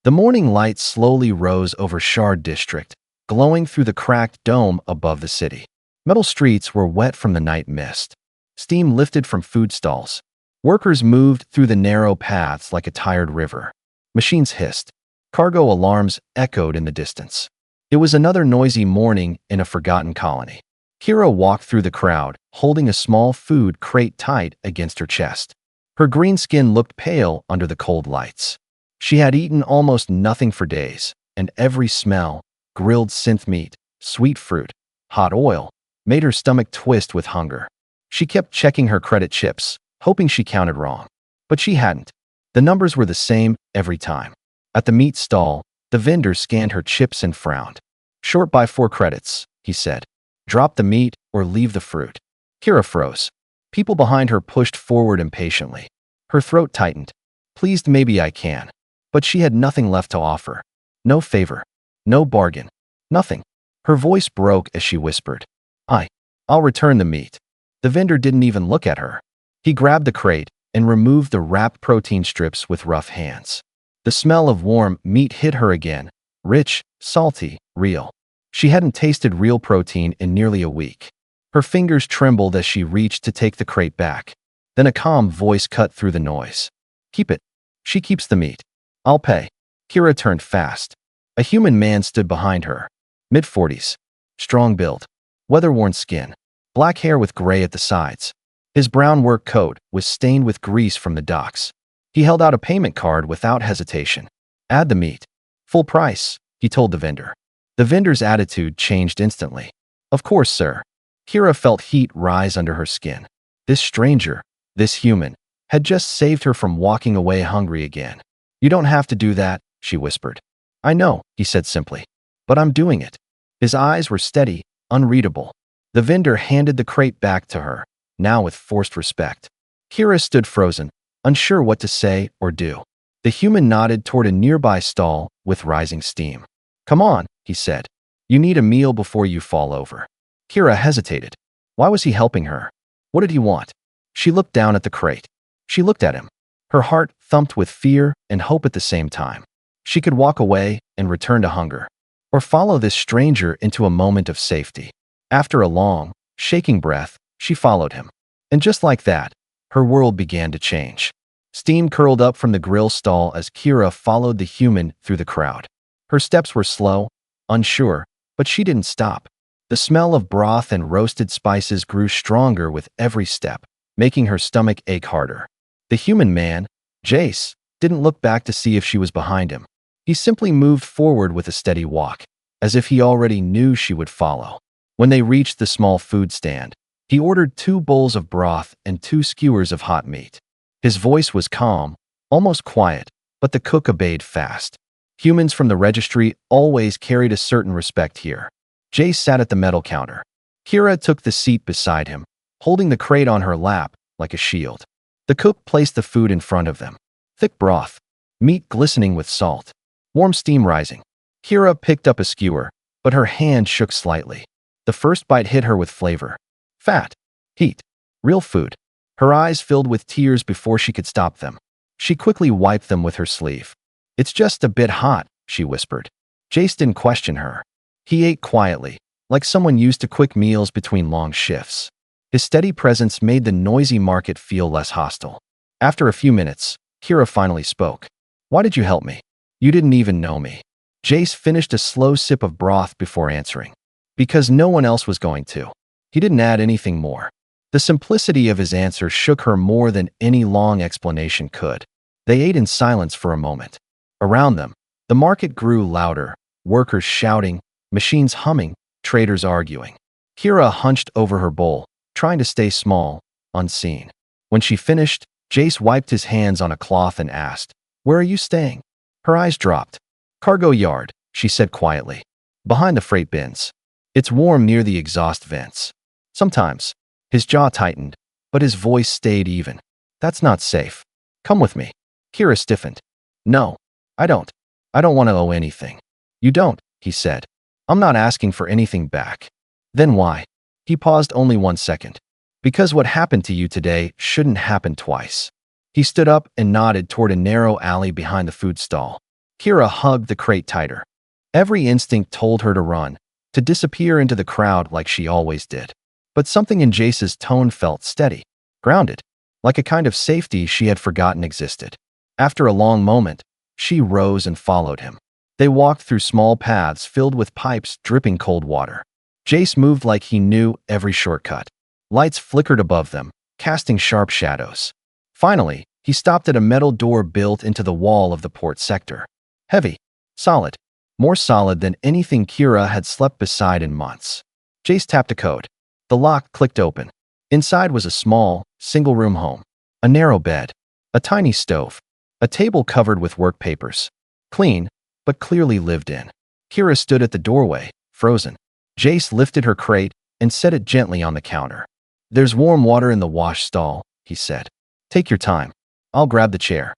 The morning light slowly rose over Shard District, glowing through the cracked dome above the city. Metal streets were wet from the night mist. Steam lifted from food stalls. Workers moved through the narrow paths like a tired river. Machines hissed. Cargo alarms echoed in the distance. It was another noisy morning in a forgotten colony. Kira walked through the crowd, holding a small food crate tight against her chest. Her green skin looked pale under the cold lights. She had eaten almost nothing for days, and every smell, grilled synth meat, sweet fruit, hot oil, made her stomach twist with hunger. She kept checking her credit chips, hoping she counted wrong. But she hadn't. The numbers were the same every time. At the meat stall, the vendor scanned her chips and frowned. "Short by 4 credits," he said. "Drop the meat or leave the fruit." Kira froze. People behind her pushed forward impatiently. Her throat tightened. "Pleased maybe I can." But she had nothing left to offer. No favor. No bargain. Nothing. Her voice broke as she whispered, I'll return the meat." The vendor didn't even look at her. He grabbed the crate and removed the wrapped protein strips with rough hands. The smell of warm meat hit her again, rich, salty, real. She hadn't tasted real protein in nearly a week. Her fingers trembled as she reached to take the crate back. Then a calm voice cut through the noise. "Keep it. She keeps the meat. I'll pay." Kira turned fast. A human man stood behind her. Mid-40s. Strong build. Weather-worn skin. Black hair with gray at the sides. His brown work coat was stained with grease from the docks. He held out a payment card without hesitation. "Add the meat. Full price," he told the vendor. The vendor's attitude changed instantly. "Of course, sir." Kira felt heat rise under her skin. This stranger, this human, had just saved her from walking away hungry again. "You don't have to do that," she whispered. "I know," he said simply. "But I'm doing it." His eyes were steady, unreadable. The vendor handed the crate back to her, now with forced respect. Kira stood frozen, unsure what to say or do. The human nodded toward a nearby stall with rising steam. "Come on," he said. "You need a meal before you fall over." Kira hesitated. Why was he helping her? What did he want? She looked down at the crate. She looked at him. Her heart thumped with fear and hope at the same time. She could walk away and return to hunger, or follow this stranger into a moment of safety. After a long, shaking breath, she followed him. And just like that, her world began to change. Steam curled up from the grill stall as Kira followed the human through the crowd. Her steps were slow, unsure, but she didn't stop. The smell of broth and roasted spices grew stronger with every step, making her stomach ache harder. The human man, Jace, didn't look back to see if she was behind him. He simply moved forward with a steady walk, as if he already knew she would follow. When they reached the small food stand, he ordered 2 bowls of broth and 2 skewers of hot meat. His voice was calm, almost quiet, but the cook obeyed fast. Humans from the registry always carried a certain respect here. Jace sat at the metal counter. Kira took the seat beside him, holding the crate on her lap like a shield. The cook placed the food in front of them. Thick broth, meat glistening with salt, warm steam rising. Kira picked up a skewer, but her hand shook slightly. The first bite hit her with flavor. Fat, heat, real food. Her eyes filled with tears before she could stop them. She quickly wiped them with her sleeve. "It's just a bit hot," she whispered. Jace didn't question her. He ate quietly, like someone used to quick meals between long shifts. His steady presence made the noisy market feel less hostile. After a few minutes, Kira finally spoke. "Why did you help me? You didn't even know me." Jace finished a slow sip of broth before answering. "Because no one else was going to." He didn't add anything more. The simplicity of his answer shook her more than any long explanation could. They ate in silence for a moment. Around them, the market grew louder, workers shouting, machines humming, traders arguing. Kira hunched over her bowl, trying to stay small, unseen. When she finished, Jace wiped his hands on a cloth and asked, "Where are you staying?" Her eyes dropped. "Cargo yard," she said quietly. "Behind the freight bins. It's warm near the exhaust vents." Sometimes. His jaw tightened, but his voice stayed even. "That's not safe. Come with me." Kira stiffened. "No, I don't. I don't want to owe anything." "You don't," he said. "I'm not asking for anything back." "Then why?" He paused only 1 second. "Because what happened to you today shouldn't happen twice." He stood up and nodded toward a narrow alley behind the food stall. Kira hugged the crate tighter. Every instinct told her to run, to disappear into the crowd like she always did. But something in Jace's tone felt steady, grounded, like a kind of safety she had forgotten existed. After a long moment, she rose and followed him. They walked through small paths filled with pipes dripping cold water. Jace moved like he knew every shortcut. Lights flickered above them, casting sharp shadows. Finally, he stopped at a metal door built into the wall of the port sector. Heavy, solid, more solid than anything Kira had slept beside in months. Jace tapped a code. The lock clicked open. Inside was a small, single-room home. A narrow bed, a tiny stove, a table covered with work papers. Clean, but clearly lived in. Kira stood at the doorway, frozen. Jace lifted her crate and set it gently on the counter. "There's warm water in the wash stall," he said. "Take your time. I'll grab the chair."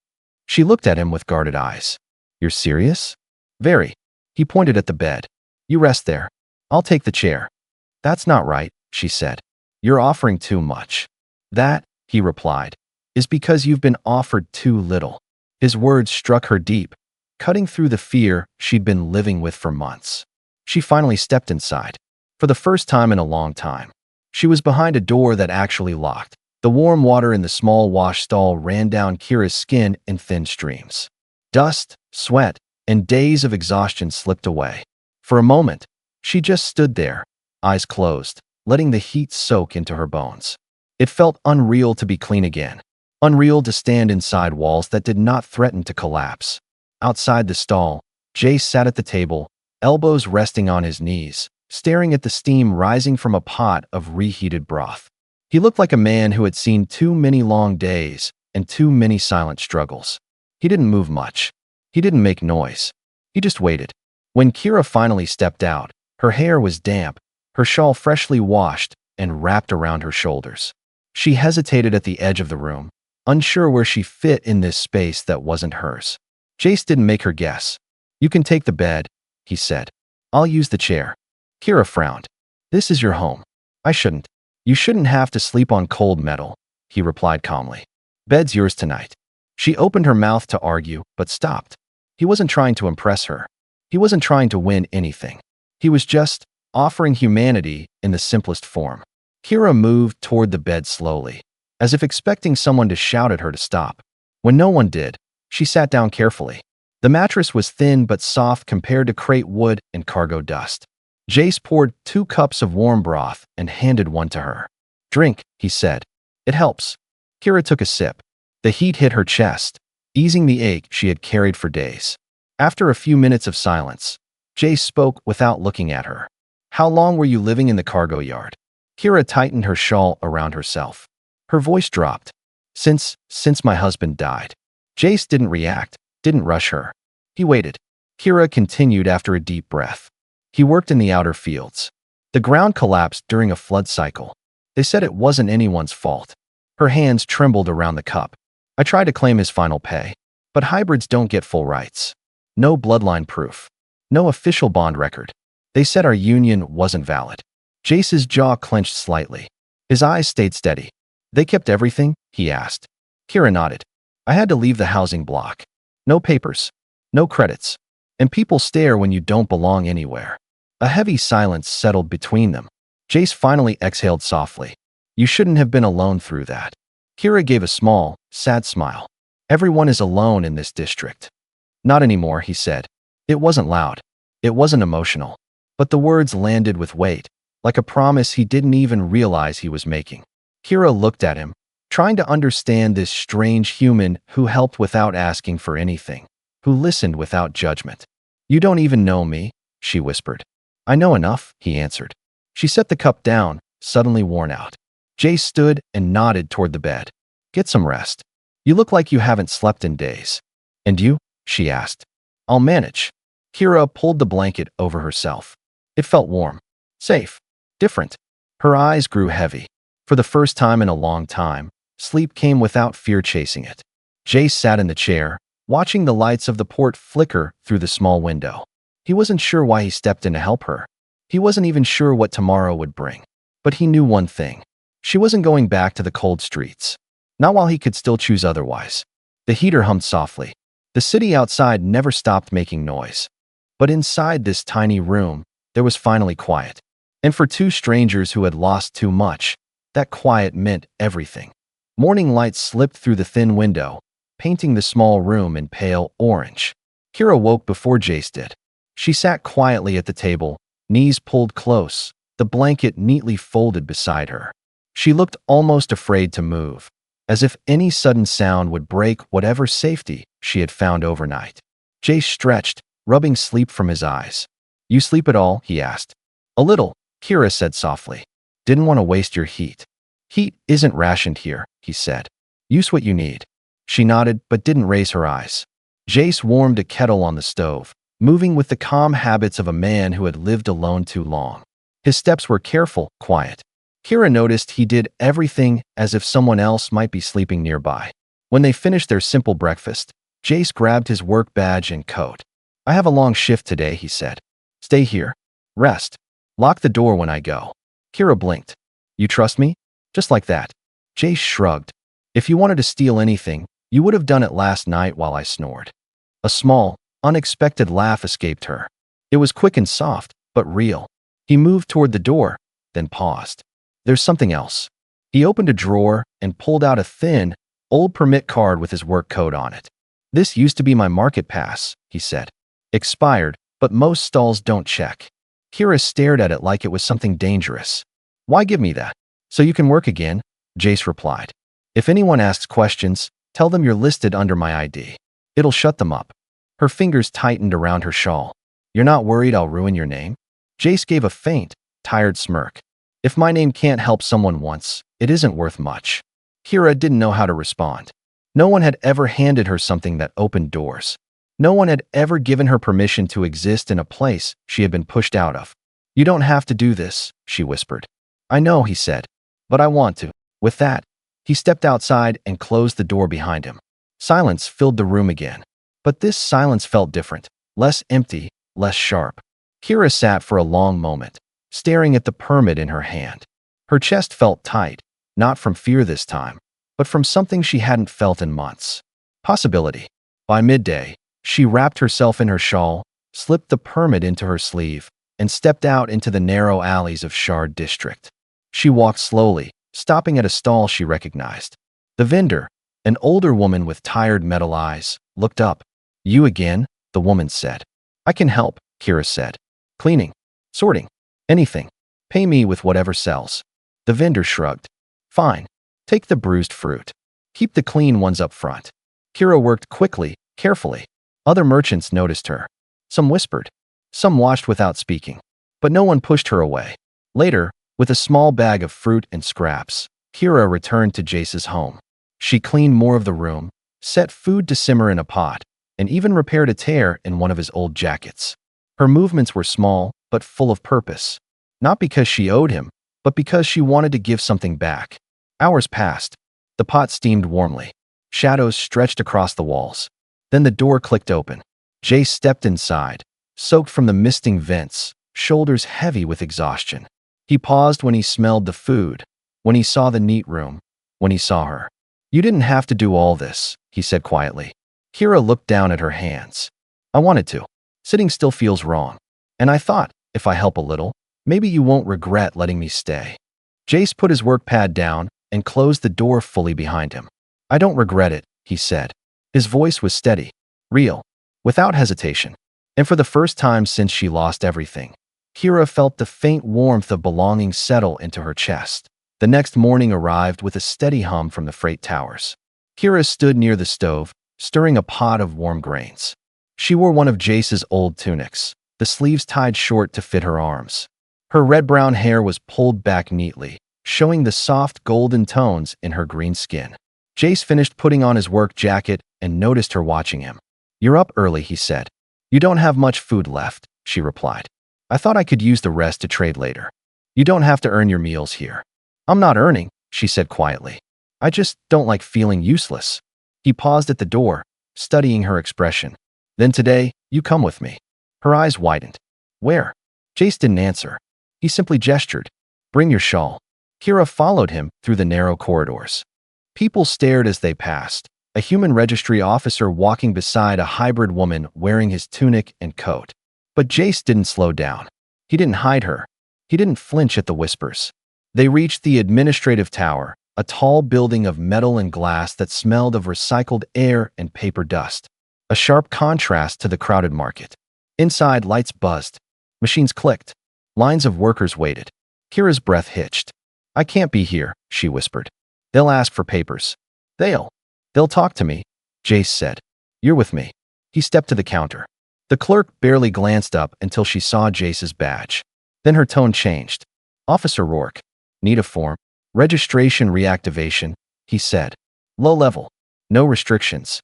She looked at him with guarded eyes. "You're serious?" "Very." He pointed at the bed. "You rest there. I'll take the chair." "That's not right," she said. "You're offering too much." "That," he replied, "is because you've been offered too little." His words struck her deep, cutting through the fear she'd been living with for months. She finally stepped inside. For the first time in a long time. She was behind a door that actually locked. The warm water in the small wash stall ran down Kira's skin in thin streams. Dust, sweat, and days of exhaustion slipped away. For a moment, she just stood there, eyes closed, letting the heat soak into her bones. It felt unreal to be clean again. Unreal to stand inside walls that did not threaten to collapse. Outside the stall, Jace sat at the table, elbows resting on his knees, staring at the steam rising from a pot of reheated broth. He looked like a man who had seen too many long days and too many silent struggles. He didn't move much. He didn't make noise. He just waited. When Kira finally stepped out, her hair was damp, her shawl freshly washed and wrapped around her shoulders. She hesitated at the edge of the room, unsure where she fit in this space that wasn't hers. Jace didn't make her guess. "You can take the bed," he said. "I'll use the chair." Kira frowned. "This is your home. I shouldn't. You shouldn't have to sleep on cold metal," he replied calmly. "Bed's yours tonight." She opened her mouth to argue, but stopped. He wasn't trying to impress her. He wasn't trying to win anything. He was just offering humanity in the simplest form. Kira moved toward the bed slowly, as if expecting someone to shout at her to stop. When no one did, she sat down carefully. The mattress was thin but soft compared to crate wood and cargo dust. Jace poured 2 cups of warm broth and handed one to her. "Drink," he said. "It helps." Kira took a sip. The heat hit her chest, easing the ache she had carried for days. After a few minutes of silence, Jace spoke without looking at her. "How long were you living in the cargo yard?" Kira tightened her shawl around herself. Her voice dropped. Since my husband died." Jace didn't react, didn't rush her. He waited. Kira continued after a deep breath. "He worked in the outer fields. The ground collapsed during a flood cycle. They said it wasn't anyone's fault." Her hands trembled around the cup. "I tried to claim his final pay. But hybrids don't get full rights. No bloodline proof. No official bond record. They said our union wasn't valid." Jace's jaw clenched slightly. His eyes stayed steady. "They kept everything?" he asked. Kira nodded. "I had to leave the housing block. No papers. No credits. And people stare when you don't belong anywhere." A heavy silence settled between them. Jace finally exhaled softly. "You shouldn't have been alone through that." Kira gave a small, sad smile. "Everyone is alone in this district." "Not anymore," he said. It wasn't loud. It wasn't emotional. But the words landed with weight, like a promise he didn't even realize he was making. Kira looked at him, trying to understand this strange human who helped without asking for anything, who listened without judgment. "You don't even know me," she whispered. "I know enough," he answered. She set the cup down, suddenly worn out. Jace stood and nodded toward the bed. "Get some rest. You look like you haven't slept in days." "And you?" she asked. "I'll manage." Kira pulled the blanket over herself. It felt warm, safe, different. Her eyes grew heavy. For the first time in a long time, sleep came without fear chasing it. Jace sat in the chair, watching the lights of the port flicker through the small window. He wasn't sure why he stepped in to help her. He wasn't even sure what tomorrow would bring. But he knew one thing. She wasn't going back to the cold streets. Not while he could still choose otherwise. The heater hummed softly. The city outside never stopped making noise. But inside this tiny room, there was finally quiet. And for two strangers who had lost too much, that quiet meant everything. Morning light slipped through the thin window, painting the small room in pale orange. Kira woke before Jace did. She sat quietly at the table, knees pulled close, the blanket neatly folded beside her. She looked almost afraid to move, as if any sudden sound would break whatever safety she had found overnight. Jace stretched, rubbing sleep from his eyes. "You sleep at all?" he asked. "A little," Kira said softly. "Didn't want to waste your heat." "Heat isn't rationed here," he said. "Use what you need." She nodded but didn't raise her eyes. Jace warmed a kettle on the stove, moving with the calm habits of a man who had lived alone too long. His steps were careful, quiet. Kira noticed he did everything as if someone else might be sleeping nearby. When they finished their simple breakfast, Jace grabbed his work badge and coat. "I have a long shift today," he said. "Stay here. Rest. Lock the door when I go." Kira blinked. "You trust me?" Just like that. Jace shrugged. "If you wanted to steal anything, you would have done it last night while I snored." A small, unexpected laugh escaped her. It was quick and soft, but real. He moved toward the door, then paused. "There's something else." He opened a drawer and pulled out a thin, old permit card with his work code on it. "This used to be my market pass," he said. "Expired, but most stalls don't check." Kira stared at it like it was something dangerous. "Why give me that?" "So you can work again," Jace replied. "If anyone asks questions, tell them you're listed under my ID. It'll shut them up." Her fingers tightened around her shawl. "You're not worried I'll ruin your name?" Jace gave a faint, tired smirk. "If my name can't help someone once, it isn't worth much." Kira didn't know how to respond. No one had ever handed her something that opened doors. No one had ever given her permission to exist in a place she had been pushed out of. "You don't have to do this," she whispered. "I know," he said, "but I want to." With that, he stepped outside and closed the door behind him. Silence filled the room again. But this silence felt different, less empty, less sharp. Kira sat for a long moment, staring at the permit in her hand. Her chest felt tight, not from fear this time, but from something she hadn't felt in months. Possibility. By midday, she wrapped herself in her shawl, slipped the permit into her sleeve, and stepped out into the narrow alleys of Shard District. She walked slowly, stopping at a stall she recognized. The vendor, an older woman with tired metal eyes, looked up. "You again?" the woman said. "I can help," Kira said. "Cleaning, sorting, anything. Pay me with whatever sells." The vendor shrugged. "Fine. Take the bruised fruit. Keep the clean ones up front." Kira worked quickly, carefully. Other merchants noticed her. Some whispered. Some watched without speaking. But no one pushed her away. Later, with a small bag of fruit and scraps, Kira returned to Jace's home. She cleaned more of the room, set food to simmer in a pot, and even repaired a tear in one of his old jackets. Her movements were small, but full of purpose. Not because she owed him, but because she wanted to give something back. Hours passed. The pot steamed warmly. Shadows stretched across the walls. Then the door clicked open. Jace stepped inside, soaked from the misting vents, shoulders heavy with exhaustion. He paused when he smelled the food, when he saw the neat room, when he saw her. "You didn't have to do all this," he said quietly. Kira looked down at her hands. "I wanted to. Sitting still feels wrong. And I thought, if I help a little, maybe you won't regret letting me stay." Jace put his work pad down and closed the door fully behind him. "I don't regret it," he said. His voice was steady, real, without hesitation. And for the first time since she lost everything, Kira felt the faint warmth of belonging settle into her chest. The next morning arrived with a steady hum from the freight towers. Kira stood near the stove, stirring a pot of warm grains. She wore one of Jace's old tunics, the sleeves tied short to fit her arms. Her red-brown hair was pulled back neatly, showing the soft golden tones in her green skin. Jace finished putting on his work jacket and noticed her watching him. "You're up early," he said. "You don't have much food left," she replied. "I thought I could use the rest to trade later." "You don't have to earn your meals here." "I'm not earning," she said quietly. "I just don't like feeling useless." He paused at the door, studying her expression. "Then today, you come with me." Her eyes widened. "Where?" Jace didn't answer. He simply gestured. "Bring your shawl." Kira followed him through the narrow corridors. People stared as they passed, a human registry officer walking beside a hybrid woman wearing his tunic and coat. But Jace didn't slow down. He didn't hide her. He didn't flinch at the whispers. They reached the administrative tower, a tall building of metal and glass that smelled of recycled air and paper dust, a sharp contrast to the crowded market. Inside, lights buzzed. Machines clicked. Lines of workers waited. Kira's breath hitched. "I can't be here," she whispered. "They'll ask for papers." They'll talk to me," Jace said. "You're with me." He stepped to the counter. The clerk barely glanced up until she saw Jace's badge. Then her tone changed. "Officer Rourke. Need a form. Registration reactivation," he said. "Low level. No restrictions."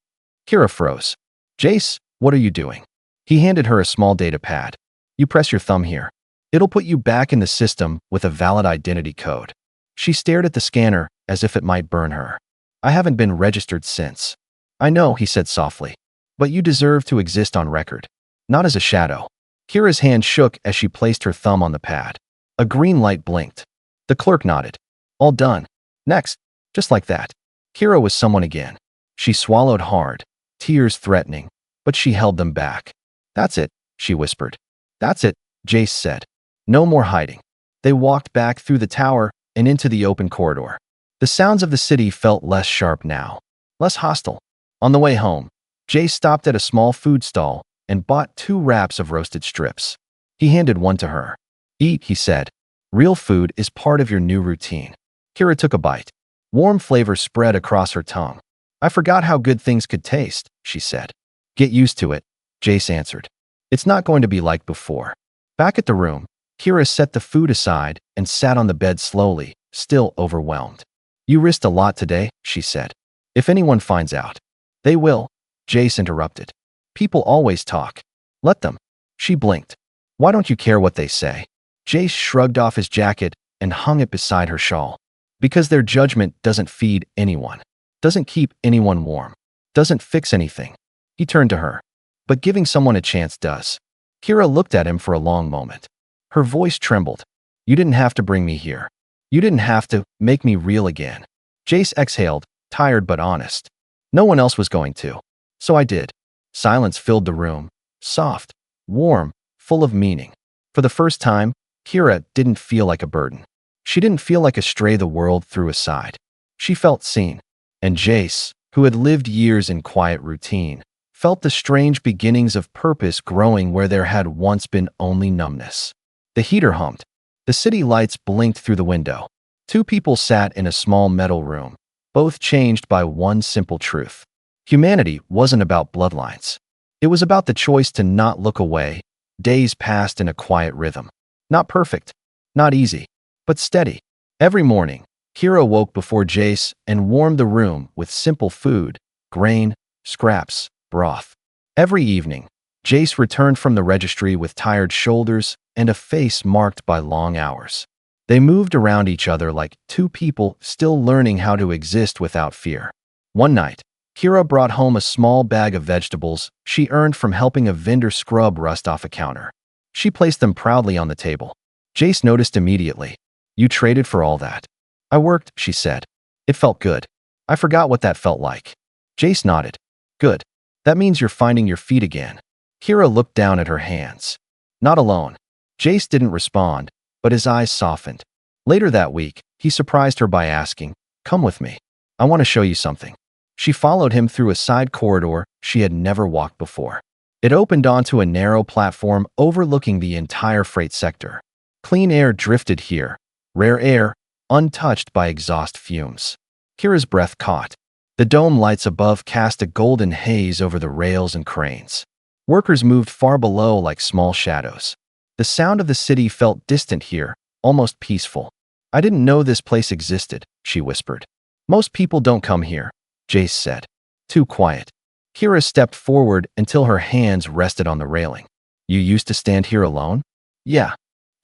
Kira froze. "Jace, what are you doing?" He handed her a small data pad. "You press your thumb here. It'll put you back in the system with a valid identity code." She stared at the scanner as if it might burn her. "I haven't been registered since." "I know," he said softly. "But you deserve to exist on record. Not as a shadow." Kira's hand shook as she placed her thumb on the pad. A green light blinked. The clerk nodded. "All done. Next." Just like that. Kira was someone again. She swallowed hard, tears threatening, but she held them back. "That's it," she whispered. "That's it," Jace said. "No more hiding." They walked back through the tower and into the open corridor. The sounds of the city felt less sharp now, less hostile. On the way home, Jace stopped at a small food stall and bought 2 wraps of roasted strips. He handed one to her. "Eat," he said. "Real food is part of your new routine." Kira took a bite. Warm flavor spread across her tongue. "I forgot how good things could taste," she said. "Get used to it," Jace answered. "It's not going to be like before." Back at the room, Kira set the food aside and sat on the bed slowly, still overwhelmed. "You risked a lot today," she said. "If anyone finds out." "They will," Jace interrupted. "People always talk. Let them." She blinked. "Why don't you care what they say?" Jace shrugged off his jacket and hung it beside her shawl. "Because their judgment doesn't feed anyone, doesn't keep anyone warm, doesn't fix anything." He turned to her. "But giving someone a chance does." Kira looked at him for a long moment. Her voice trembled. "You didn't have to bring me here. You didn't have to make me real again." Jace exhaled, tired but honest. "No one else was going to. So I did." Silence filled the room, soft, warm, full of meaning. For the first time, Kira didn't feel like a burden. She didn't feel like a stray the world threw aside. She felt seen. And Jace, who had lived years in quiet routine, felt the strange beginnings of purpose growing where there had once been only numbness. The heater hummed. The city lights blinked through the window. 2 people sat in a small metal room, both changed by one simple truth. Humanity wasn't about bloodlines. It was about the choice to not look away. Days passed in a quiet rhythm. Not perfect, not easy, but steady. Every morning, Kira woke before Jace and warmed the room with simple food, grain, scraps, broth. Every evening, Jace returned from the registry with tired shoulders and a face marked by long hours. They moved around each other like 2 people still learning how to exist without fear. One night, Kira brought home a small bag of vegetables she earned from helping a vendor scrub rust off a counter. She placed them proudly on the table. Jace noticed immediately. "You traded for all that." "I worked," she said. "It felt good. I forgot what that felt like." Jace nodded. "Good. That means you're finding your feet again." Kira looked down at her hands. "Not alone." Jace didn't respond, but his eyes softened. Later that week, he surprised her by asking, "Come with me. I want to show you something." She followed him through a side corridor she had never walked before. It opened onto a narrow platform overlooking the entire freight sector. Clean air drifted here, rare air, untouched by exhaust fumes. Kira's breath caught. The dome lights above cast a golden haze over the rails and cranes. Workers moved far below like small shadows. The sound of the city felt distant here, almost peaceful. "I didn't know this place existed," she whispered. "Most people don't come here," Jace said. "Too quiet." Kira stepped forward until her hands rested on the railing. "You used to stand here alone?" "Yeah."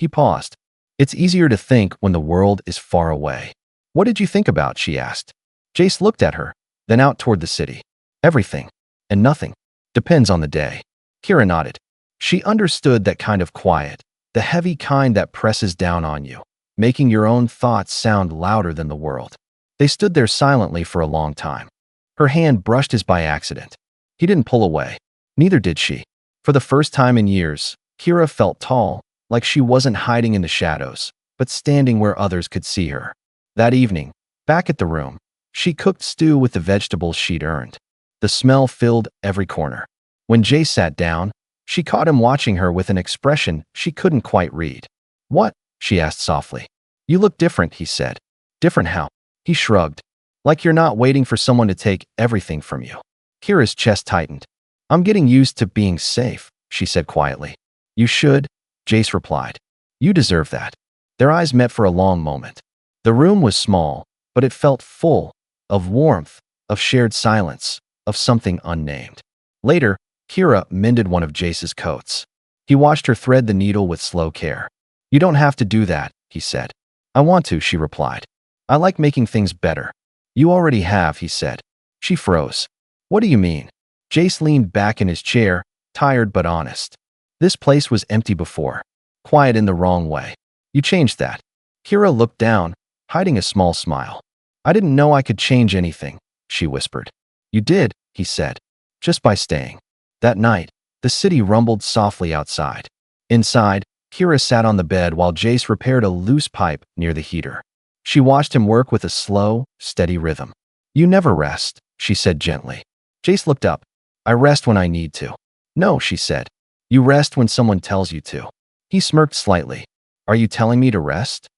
He paused. "It's easier to think when the world is far away." "What did you think about?" she asked. Jace looked at her, then out toward the city. "Everything. And nothing. Depends on the day." Kira nodded. She understood that kind of quiet, the heavy kind that presses down on you, making your own thoughts sound louder than the world. They stood there silently for a long time. Her hand brushed his by accident. He didn't pull away. Neither did she. For the first time in years, Kira felt tall, like she wasn't hiding in the shadows, but standing where others could see her. That evening, back at the room, she cooked stew with the vegetables she'd earned. The smell filled every corner. When Jay sat down, she caught him watching her with an expression she couldn't quite read. "What?" she asked softly. "You look different," he said. "Different how?" He shrugged. "Like you're not waiting for someone to take everything from you." Kira's chest tightened. "I'm getting used to being safe," she said quietly. "You should," Jace replied. "You deserve that." Their eyes met for a long moment. The room was small, but it felt full of warmth, of shared silence, of something unnamed. Later, Kira mended one of Jace's coats. He watched her thread the needle with slow care. "You don't have to do that," he said. "I want to," she replied. "I like making things better." "You already have," he said. She froze. "What do you mean?" Jace leaned back in his chair, tired but honest. "This place was empty before. Quiet in the wrong way. You changed that." Kira looked down, hiding a small smile. "I didn't know I could change anything," she whispered. "You did," he said. "Just by staying." That night, the city rumbled softly outside. Inside, Kira sat on the bed while Jace repaired a loose pipe near the heater. She watched him work with a slow, steady rhythm. "You never rest," she said gently. Jace looked up. "I rest when I need to." "No," she said. "You rest when someone tells you to." He smirked slightly. "Are you telling me to rest?"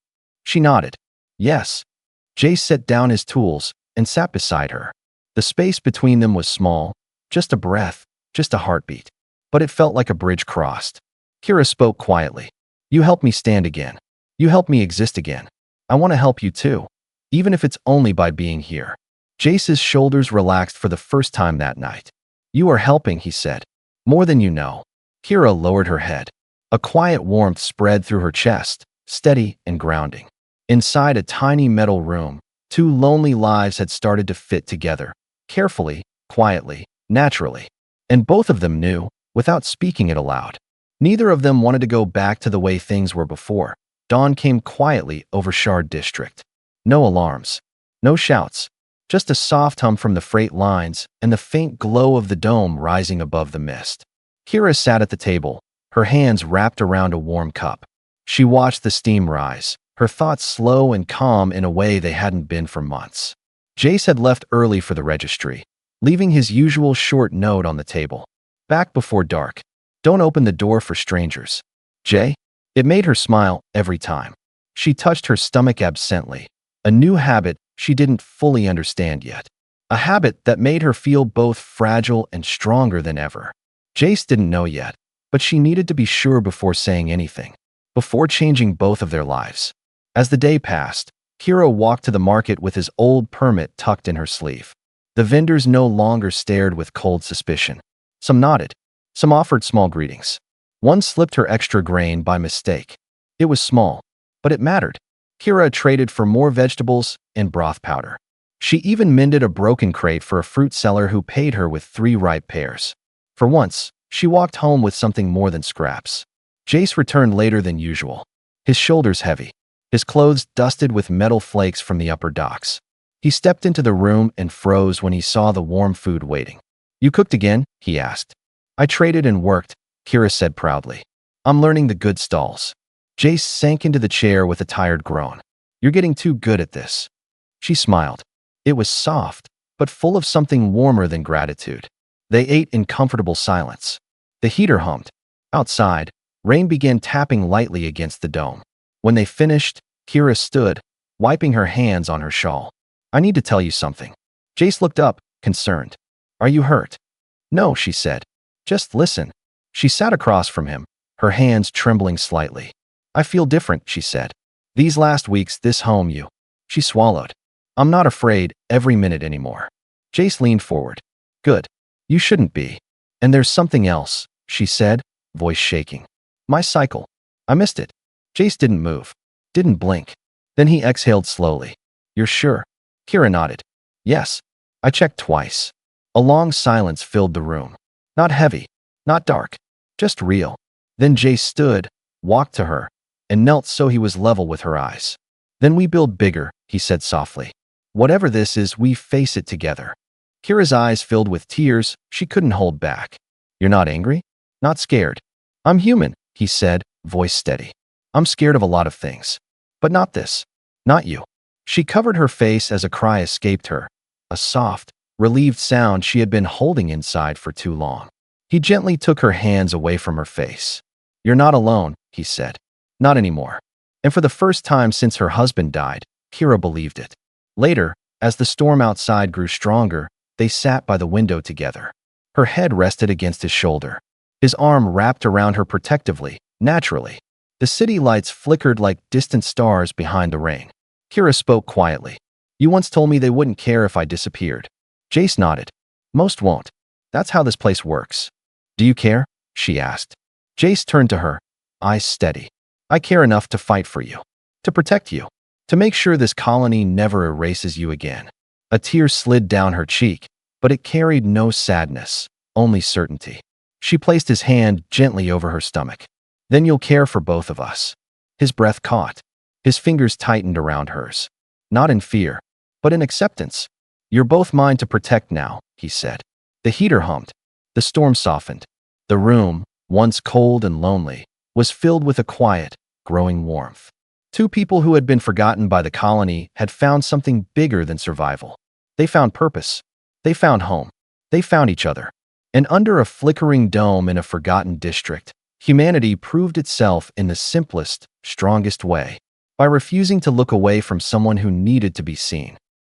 She nodded. "Yes." Jace set down his tools and sat beside her. The space between them was small, just a breath, just a heartbeat. But it felt like a bridge crossed. Kira spoke quietly. "You help me stand again. You help me exist again. I want to help you too, even if it's only by being here." Jace's shoulders relaxed for the first time that night. "You are helping," he said. "More than you know." Kira lowered her head. A quiet warmth spread through her chest, steady and grounding. Inside a tiny metal room, two lonely lives had started to fit together, carefully, quietly, naturally. And both of them knew, without speaking it aloud. Neither of them wanted to go back to the way things were before. Dawn came quietly over Shard District. No alarms. No shouts. Just a soft hum from the freight lines and the faint glow of the dome rising above the mist. Kira sat at the table, her hands wrapped around a warm cup. She watched the steam rise, her thoughts slow and calm in a way they hadn't been for months. Jace had left early for the registry, leaving his usual short note on the table. "Back before dark. Don't open the door for strangers." "Jay?" It made her smile every time. She touched her stomach absently, a new habit she didn't fully understand yet. A habit that made her feel both fragile and stronger than ever. Jace didn't know yet, but she needed to be sure before saying anything, before changing both of their lives. As the day passed, Kira walked to the market with his old permit tucked in her sleeve. The vendors no longer stared with cold suspicion. Some nodded. Some offered small greetings. One slipped her extra grain by mistake. It was small, but it mattered. Kira traded for more vegetables and broth powder. She even mended a broken crate for a fruit seller who paid her with 3 ripe pears. For once, she walked home with something more than scraps. Jace returned later than usual, his shoulders heavy, his clothes dusted with metal flakes from the upper docks. He stepped into the room and froze when he saw the warm food waiting. "You cooked again?" he asked. "I traded and worked," Kira said proudly. "I'm learning the good stalls." Jace sank into the chair with a tired groan. "You're getting too good at this." She smiled. It was soft, but full of something warmer than gratitude. They ate in comfortable silence. The heater hummed. Outside, rain began tapping lightly against the dome. When they finished, Kira stood, wiping her hands on her shawl. "I need to tell you something." Jace looked up, concerned. "Are you hurt?" "No," she said. "Just listen." She sat across from him, her hands trembling slightly. "I feel different," she said. "These last weeks, this home you." She swallowed. "I'm not afraid every minute anymore." Jace leaned forward. "Good. You shouldn't be. And there's something else," she said, voice shaking. "My cycle. I missed it." Jace didn't move, didn't blink. Then he exhaled slowly. "You're sure?" Kira nodded. "Yes. I checked twice." A long silence filled the room. Not heavy, not dark, just real. Then Jace stood, walked to her, and knelt so he was level with her eyes. "Then we build bigger," he said softly. "Whatever this is, we face it together." Kira's eyes filled with tears she couldn't hold back. You're not angry? Not scared? I'm human, he said, voice steady. I'm scared of a lot of things. But not this. Not you. She covered her face as a cry escaped her, a soft, relieved sound she had been holding inside for too long. He gently took her hands away from her face. You're not alone, he said. Not anymore. And for the first time since her husband died, Kira believed it. Later, as the storm outside grew stronger, they sat by the window together. Her head rested against his shoulder. His arm wrapped around her protectively, naturally. The city lights flickered like distant stars behind the rain. Kira spoke quietly. You once told me they wouldn't care if I disappeared. Jace nodded. Most won't. That's how this place works. Do you care? She asked. Jace turned to her, eyes steady. I care enough to fight for you. To protect you. To make sure this colony never erases you again. A tear slid down her cheek, but it carried no sadness, only certainty. She placed his hand gently over her stomach. Then you'll care for both of us. His breath caught. His fingers tightened around hers. Not in fear, but in acceptance. You're both mine to protect now, he said. The heater hummed. The storm softened. The room, once cold and lonely, was filled with a quiet, growing warmth. Two people who had been forgotten by the colony had found something bigger than survival. They found purpose. They found home. They found each other. And under a flickering dome in a forgotten district, humanity proved itself in the simplest, strongest way, by refusing to look away from someone who needed to be seen.